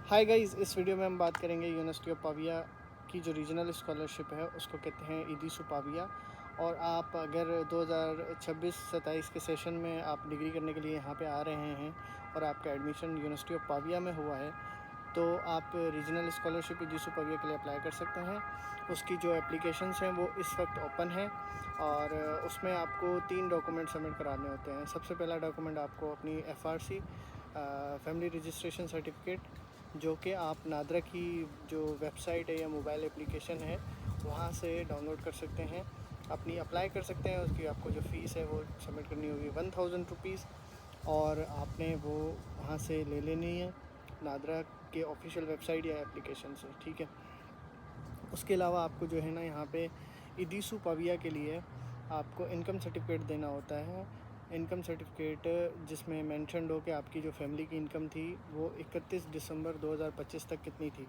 Hi guys, इस video में हम बात करेंगे यूनिवर्सिटी ऑफ पाविया की जो रीजनल स्कॉलरशिप है उसको कहते हैं इदीसु पाविया। और आप अगर 2026-27 के सेशन में आप डिग्री करने के लिए यहाँ पे आ रहे हैं और आपका एडमिशन यूनिवर्सिटी ऑफ पाविया में हुआ है तो आप रीजनल स्कॉलरशिप इदीसु पाविया के लिए अप्लाई कर सकते हैं। उसकी जो एप्लीकेशंस हैं वो इस वक्त ओपन हैं और उसमें आपको 3 डॉक्यूमेंट सबमिट कराने होते हैं। सबसे पहला डॉक्यूमेंट आपको अपनी FRC फैमिली रजिस्ट्रेशन सर्टिफिकेट, जो कि आप नादरा की जो वेबसाइट है या मोबाइल एप्लीकेशन है वहाँ से डाउनलोड कर सकते हैं, अपनी अप्लाई कर सकते हैं। उसकी आपको जो फ़ीस है वो सबमिट करनी होगी 1000 रुपीज़, और आपने वो वहाँ से ले लेनी है नादरा के ऑफिशियल वेबसाइट या एप्लीकेशन से, ठीक है। उसके अलावा आपको जो है ना यहाँ पे इदीसु पाविया के लिए आपको इनकम सर्टिफिकेट देना होता है। इनकम सर्टिफिकेट जिसमें मेंशन्ड हो कि आपकी जो फैमिली की इनकम थी वो 31 दिसंबर 2025 तक कितनी थी।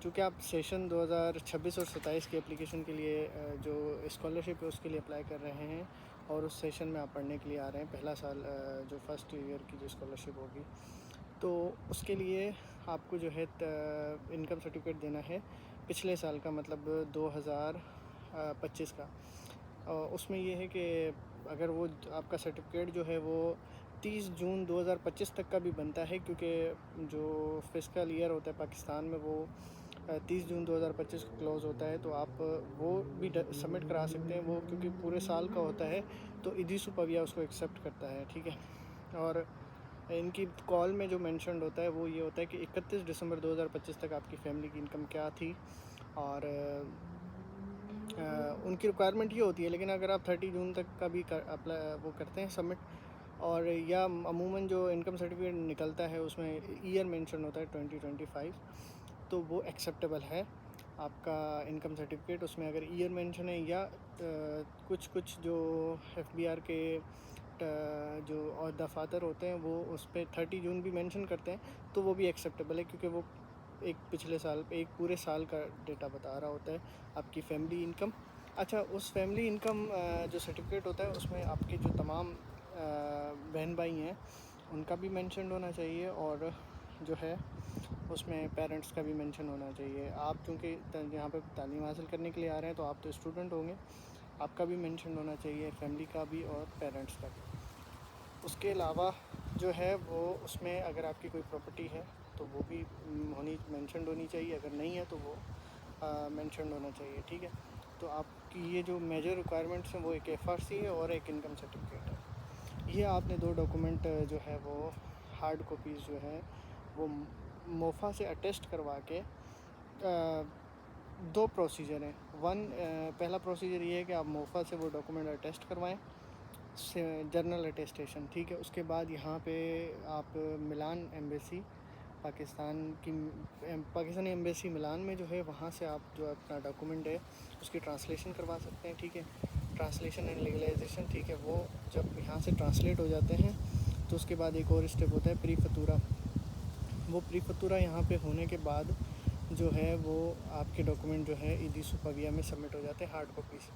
चूँकि आप सेशन 2026 और 27 की एप्लीकेशन के लिए जो स्कॉलरशिप है उसके लिए अप्लाई कर रहे हैं और उस सेशन में आप पढ़ने के लिए आ रहे हैं, पहला साल जो फर्स्ट ईयर की जो स्कॉलरशिप होगी, तो उसके लिए आपको जो है इनकम सर्टिफिकेट देना है पिछले साल का, मतलब 2025 का। उसमें ये है कि अगर वो आपका सर्टिफिकेट जो है वो 30 जून 2025 तक का भी बनता है, क्योंकि जो फिस्कल ईयर होता है पाकिस्तान में वो 30 जून 2025 को क्लोज़ होता है, तो आप वो भी सबमिट करा सकते हैं वो, क्योंकि पूरे साल का होता है तो इदीसु पाविया उसको एक्सेप्ट करता है, ठीक है। और इनकी कॉल में जो मेंशन्ड होता है वो ये होता है कि 31 दिसंबर 2025 तक आपकी फ़ैमिली की इनकम क्या थी, और उनकी रिक्वायरमेंट ये होती है। लेकिन अगर आप 30 जून तक का भी अप्लाई वो करते हैं सबमिट, और या अमूमन जो इनकम सर्टिफिकेट निकलता है उसमें ईयर मेंशन होता है 2025, तो वो एक्सेप्टेबल है आपका इनकम सर्टिफिकेट। उसमें अगर ईयर मेंशन है या कुछ जो FBR के जो और दफातर होते हैं वो उस पर 30 जून भी मेंशन करते हैं, तो वो भी एक्सेप्टेबल है, क्योंकि वो एक पिछले साल एक पूरे साल का डेटा बता रहा होता है आपकी फ़ैमिली इनकम। अच्छा, उस फैमिली इनकम जो सर्टिफिकेट होता है उसमें आपके जो तमाम बहन भाई हैं उनका भी मेंशन होना चाहिए, और जो है उसमें पेरेंट्स का भी मेंशन होना चाहिए। आप चूँकि यहाँ पे तालीम हासिल करने के लिए आ रहे हैं तो आप तो स्टूडेंट होंगे, आपका भी मेंशन होना चाहिए, फैमिली का भी और पेरेंट्स का भी। उसके अलावा जो है वो उसमें अगर आपकी कोई प्रॉपर्टी है तो वो भी होनी मेंशन्ड होनी चाहिए, अगर नहीं है तो वो मेंशन्ड होना चाहिए, ठीक है। तो आपकी ये जो मेजर रिक्वायरमेंट्स हैं वो एक FRC है और एक इनकम सर्टिफिकेट है। ये आपने 2 डॉक्यूमेंट जो है वो हार्ड कॉपीज़ जो है वो मोफा से अटेस्ट करवा के 2 प्रोसीजर हैं। पहला प्रोसीजर ये है कि आप मोफा से वो डॉक्यूमेंट अटेस्ट करवाएं, जर्नल अटेस्टेशन, ठीक है। उसके बाद यहाँ पे आप मिलान एम्बेसी पाकिस्तानी एम्बेसी मिलान में जो है वहाँ से आप जो अपना डॉक्यूमेंट है उसकी ट्रांसलेशन करवा सकते हैं, ठीक है। ट्रांसलेशन एंड लीगलाइजेशन, ठीक है। वो जब यहाँ से ट्रांसलेट हो जाते हैं तो उसके बाद एक और स्टेप होता है प्री फतूरा। वो प्री फतूरा यहाँ पे होने के बाद जो है वो आपके डॉक्यूमेंट जो है इदीसु पाविया में सबमिट हो जाते हैं हार्ड कॉपीज़।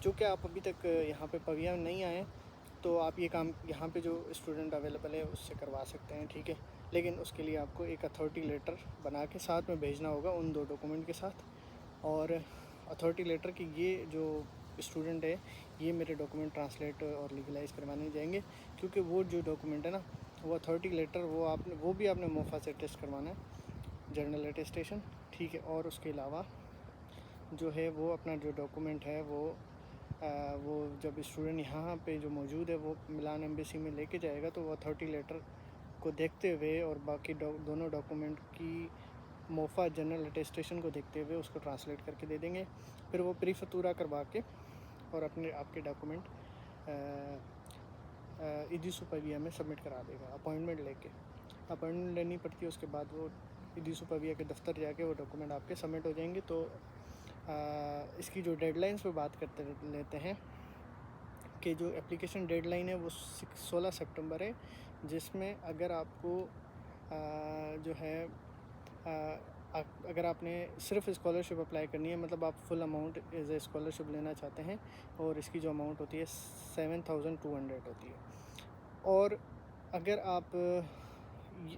जो कि आप अभी तक यहाँ पे पाविया में नहीं आए तो आप ये काम यहाँ पे जो स्टूडेंट अवेलेबल है उससे करवा सकते हैं, ठीक है। लेकिन उसके लिए आपको एक अथॉरिटी लेटर बना के साथ में भेजना होगा उन 2 डॉक्यूमेंट के साथ। और अथॉरिटी लेटर कि ये जो स्टूडेंट है ये मेरे डॉक्यूमेंट ट्रांसलेट और लीगलाइज करवाने जाएंगे, क्योंकि वो जो डॉक्यूमेंट है ना वो अथॉरिटी लेटर वो भी आपने मोफा से टेस्ट करवाना है, जर्नल अटेस्टेशन, ठीक है। और उसके अलावा जो है वो अपना जो डॉक्यूमेंट है वो जब स्टूडेंट यहाँ पे जो मौजूद है वो मिलान एम्बेसी में लेके जाएगा तो वो अथॉरिटी लेटर को देखते हुए और बाकी दोनों डॉक्यूमेंट की मोफा जनरल अटेस्टेशन को देखते हुए उसको ट्रांसलेट करके दे देंगे। फिर वो प्री फतूरा करवा के और आपके डॉक्यूमेंट इदीसु पाविया में सबमिट करा देगा अपॉइंटमेंट लेनी पड़ती है। उसके बाद वो इदीसु पाविया के दफ्तर जाके वो डॉक्यूमेंट आपके सबमिट हो जाएंगे। तो इसकी जो डेडलाइंस पे बात करते लेते हैं कि जो एप्लीकेशन डेडलाइन है वो 16 सितंबर है, जिसमें अगर आपको जो है अगर आपने सिर्फ स्कॉलरशिप अप्लाई करनी है, मतलब आप full amount as a scholarship लेना चाहते हैं, और इसकी जो अमाउंट होती है 7200 होती है। और अगर आप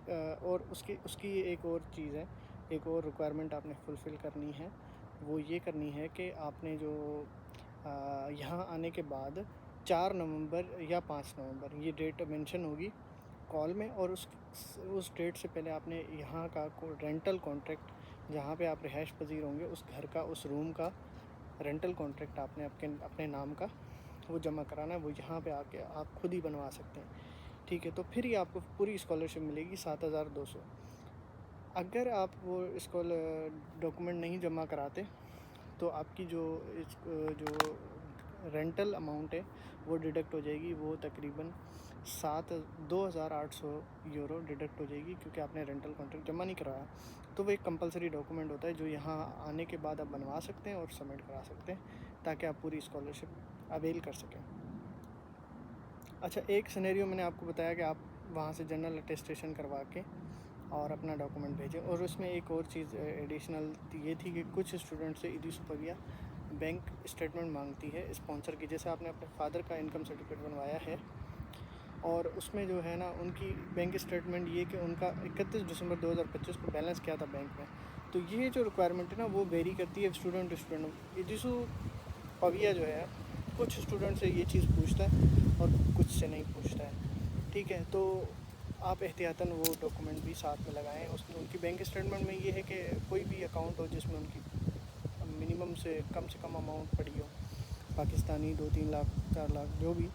اور اس کی ایک اور چیز ہے، ایک اور ریکوائرمنٹ آپ نے فلفل کرنی ہے، وہ یہ کرنی ہے کہ آپ نے جو یہاں آنے کے بعد 4 نومبر یا 5 نومبر یہ ڈیٹ مینشن ہوگی کال میں، اور اس ڈیٹ سے پہلے آپ نے یہاں کا رینٹل کانٹریکٹ جہاں پہ آپ رہائش پذیر ہوں گے اس گھر کا، اس روم کا رینٹل کانٹریکٹ آپ نے اپنے نام کا وہ جمع کرانا ہے، وہ یہاں پہ آ کے آپ خود ہی بنوا سکتے ہیں، ٹھیک ہے؟ تو پھر ہی آپ کو پوری اسکالرشپ ملے گی 7,200۔ اگر آپ وہ ڈاکومنٹ نہیں جمع کراتے تو آپ کی جو رینٹل اماؤنٹ ہے وہ ڈیڈکٹ ہو جائے گی، وہ تقریباً 2,800 یورو ڈیڈکٹ ہو جائے گی، کیونکہ آپ نے رینٹل کانٹریکٹ جمع نہیں کروایا۔ تو وہ ایک کمپلسری ڈاکومنٹ ہوتا ہے جو یہاں آنے کے بعد آپ بنوا سکتے ہیں اور سبمٹ کرا سکتے ہیں تاکہ آپ پوری اسکالرشپ اویل کر سکیں۔ اچھا، ایک سینیریو میں نے آپ کو بتایا کہ آپ وہاں سے جنرل اٹیسٹیشن کروا کے اور اپنا ڈاکومنٹ بھیجیں، اور اس میں ایک اور چیز ایڈیشنل یہ تھی کہ کچھ اسٹوڈنٹ سے ایدی سپاویا بینک اسٹیٹمنٹ مانگتی ہے اسپانسر کی، جیسے آپ نے اپنے فادر کا انکم سرٹیفکیٹ بنوایا ہے، اور اس میں جو ہے نا ان کی بینک اسٹیٹمنٹ یہ کہ ان کا 31 دسمبر 2025 کو بیلنس کیا تھا بینک میں۔ تو یہ جو ریکوائرمنٹ ہے نا وہ ویری کرتی ہے اسٹوڈنٹ ایدی سپاویا جو ہے کچھ اسٹوڈنٹ سے یہ چیز پوچھتا ہے اور کچھ سے نہیں پوچھتا ہے، ٹھیک ہے؟ تو آپ احتیاطاً وہ ڈاکومنٹ بھی ساتھ میں لگائیں۔ ان کی بینک اسٹیٹمنٹ میں یہ ہے کہ کوئی بھی اکاؤنٹ ہو جس میں ان کی منیمم سے کم اماؤنٹ پڑی ہو، پاکستانی 2-3 لاکھ 4 لاکھ جو بھی،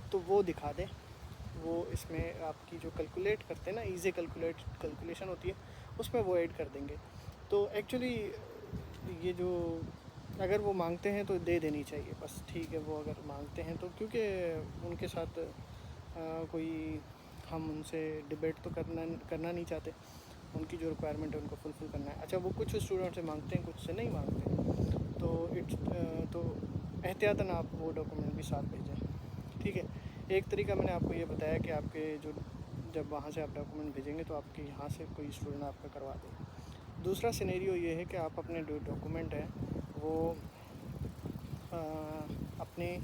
تو وہ دکھا دیں۔ وہ اس میں آپ کی جو کیلکولیٹ کرتے ہیں نا، ایزی کیلکولیشن ہوتی ہے، اس میں وہ ایڈ کر دیں گے۔ تو ایکچولی یہ جو اگر وہ مانگتے ہیں تو دے دینی چاہیے بس، ٹھیک ہے؟ وہ اگر مانگتے ہیں تو، کیونکہ ان کے ساتھ کوئی ہم ان سے ڈبیٹ تو کرنا نہیں چاہتے، ان کی جو ریکوائرمنٹ ہے ان کو فلفل کرنا ہے۔ اچھا، وہ کچھ اسٹوڈنٹ سے مانگتے ہیں، کچھ سے نہیں مانگتے، تو احتیاطاً آپ وہ ڈاکومنٹ بھی ساتھ بھیجیں، ٹھیک ہے؟ ایک طریقہ میں نے آپ کو یہ بتایا کہ آپ کے جب وہاں سے آپ ڈاکومنٹ بھیجیں گے تو آپ کے یہاں سے کوئی اسٹوڈنٹ آپ کا کروا دے۔ دوسرا سینیریو یہ ہے کہ آپ اپنے جو ڈاکومنٹ ہیں وہ اپنے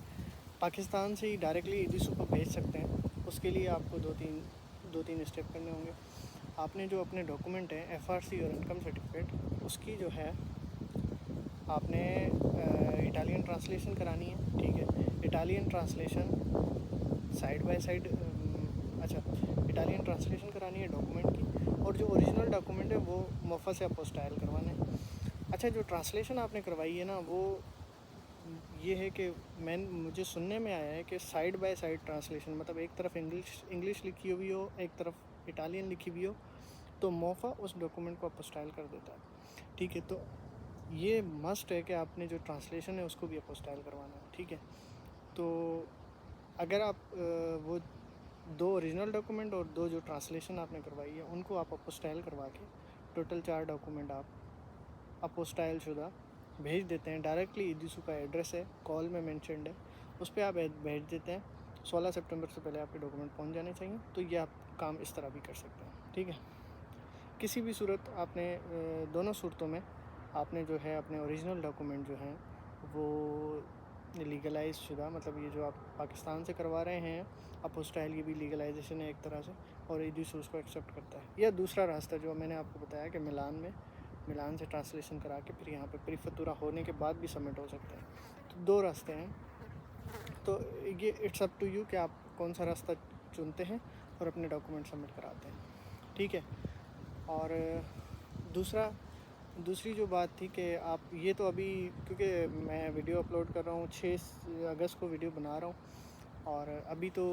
پاکستان سے ہی ڈائریکٹلی ایدی سپا بھیج سکتے ہیں۔ اس کے لیے آپ کو دو تین اسٹیپ کرنے ہوں گے۔ آپ نے جو اپنے ڈاکومنٹ ہیں FRC اور انکم سرٹیفکیٹ، اس کی جو ہے آپ نے اٹالین ٹرانسلیشن کرانی ہے، ٹھیک ہے؟ Italian translation side by side, اچھا، اٹالین ٹرانسلیشن کرانی ہے ڈاکومنٹ کی، اور جو اوریجنل ڈاکومنٹ ہے وہ موفا سے اپوسٹائل کروانا ہے۔ اچھا، جو ٹرانسلیشن آپ نے کروائی ہے نا وہ یہ ہے کہ مجھے سننے میں آیا ہے کہ سائڈ بائی سائڈ ٹرانسلیشن، مطلب ایک طرف انگلش لکھی ہوئی ہو، ایک طرف اٹالین لکھی ہوئی ہو، تو موفا اس ڈاکومنٹ کو اپوسٹائل کر دیتا ہے، ٹھیک ہے؟ تو یہ مسٹ ہے کہ آپ نے جو ٹرانسلیشن ہے اس کو بھی اپوسٹائل کروانا ہے، ٹھیک ہے؟ تو اگر آپ وہ 2 اوریجنل ڈاکومنٹ اور 2 جو ٹرانسلیشن آپ نے کروائی ہے ان کو آپ اپوسٹائل کروا کے ٹوٹل 4 ڈاکومنٹ آپ اپوسٹائل شدہ بھیج دیتے ہیں۔ ڈائریکٹلی ایدیسو کا ایڈریس ہے، کال میں مینشنڈ ہے، اس پہ آپ بھیج دیتے ہیں۔ 16 سپٹمبر سے پہلے آپ کے ڈاکومنٹ پہنچ جانے چاہیے۔ تو یہ آپ کام اس طرح بھی کر سکتے ہیں، ٹھیک ہے؟ کسی بھی صورت آپ نے دونوں صورتوں میں آپ نے جو ہے اپنے اوریجنل ڈاکومنٹ جو ہیں وہ لیگلائز شدہ، مطلب یہ جو آپ پاکستان سے کروا رہے ہیں اپوسٹائل، یہ بھی لیگلائزیشن ہے ایک طرح سے، اور ایدیسو اس کو ایکسیپٹ کرتا ہے۔ یا دوسرا راستہ جو میں نے آپ کو بتایا کہ ملان سے ٹرانسلیشن کرا کے پھر یہاں پہ پریفتورا ہونے کے بعد بھی سبمٹ ہو سکتے ہیں۔ تو 2 راستے ہیں، تو یہ اٹس اپ ٹو یو کہ آپ کون سا راستہ چنتے ہیں اور اپنے ڈاکومنٹ سبمٹ کراتے ہیں، ٹھیک ہے؟ اور دوسری جو بات تھی کہ آپ یہ تو ابھی، کیونکہ میں ویڈیو اپلوڈ کر رہا ہوں 6 اگست کو ویڈیو بنا رہا ہوں، اور ابھی تو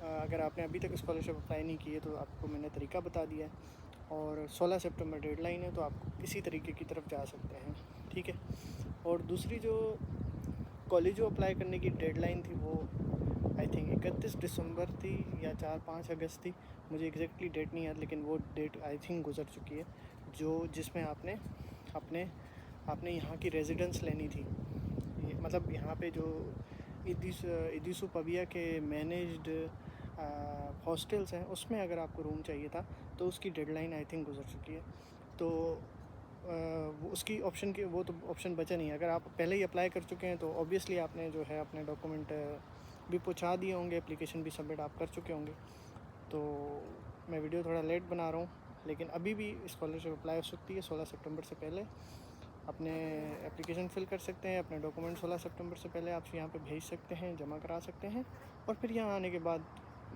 اگر آپ نے ابھی تک اسکالرشپ اپلائی نہیں کی ہے تو آپ کو میں نے طریقہ بتا دیا ہے، اور 16 سپٹمبر ڈیڈ لائن ہے، تو آپ کسی طریقے کی طرف جا سکتے ہیں، ٹھیک ہے؟ اور دوسری جو کالجوں اپلائی کرنے کی ڈیڈ لائن تھی وہ آئی تھنک 31 دسمبر تھی یا 4-5 اگست تھی، مجھے ایگزیکٹلی ڈیٹ نہیں یاد، لیکن وہ ڈیٹ آئی تھنک گزر چکی ہے، جس میں آپ نے یہاں کی ریزیڈنس لینی تھی، مطلب یہاں پہ جو ایدیسو پاویا کے مینیجڈ ہاسٹلس ہیں اس میں اگر آپ کو روم چاہیے تھا تو اس کی ڈیڈ لائن آئی تھنک گزر چکی ہے، تو اس کی وہ تو آپشن بچا نہیں ہے۔ اگر آپ پہلے ہی اپلائی کر چکے ہیں تو اوبیسلی آپ نے جو ہے اپنے ڈاکومنٹ بھی پہنچا دیے ہوں گے، اپلیکیشن بھی سبمٹ آپ کر چکے ہوں گے، تو मैं वीडियो थोड़ा लेट बना रहा हूँ, लेकिन अभी भी स्कॉलरशिप अप्लाई हो सकती है 16 सितंबर से पहले। अपने एप्लीकेशन फ़िल कर सकते हैं, अपने डॉक्यूमेंट 16 सितंबर से पहले आप यहाँ पे भेज सकते हैं, जमा करा सकते हैं, और फिर यहाँ आने के बाद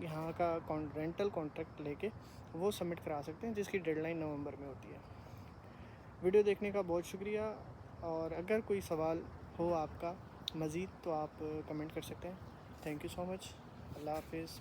यहाँ का रेंटल कॉन्ट्रैक्ट लेके वो सबमिट करा सकते हैं, जिसकी डेडलाइन नवंबर में होती है। वीडियो देखने का बहुत शुक्रिया, और अगर कोई सवाल हो आपका मज़ीद तो आप कमेंट कर सकते हैं। Thank you so much. अल्लाह हाफिज़।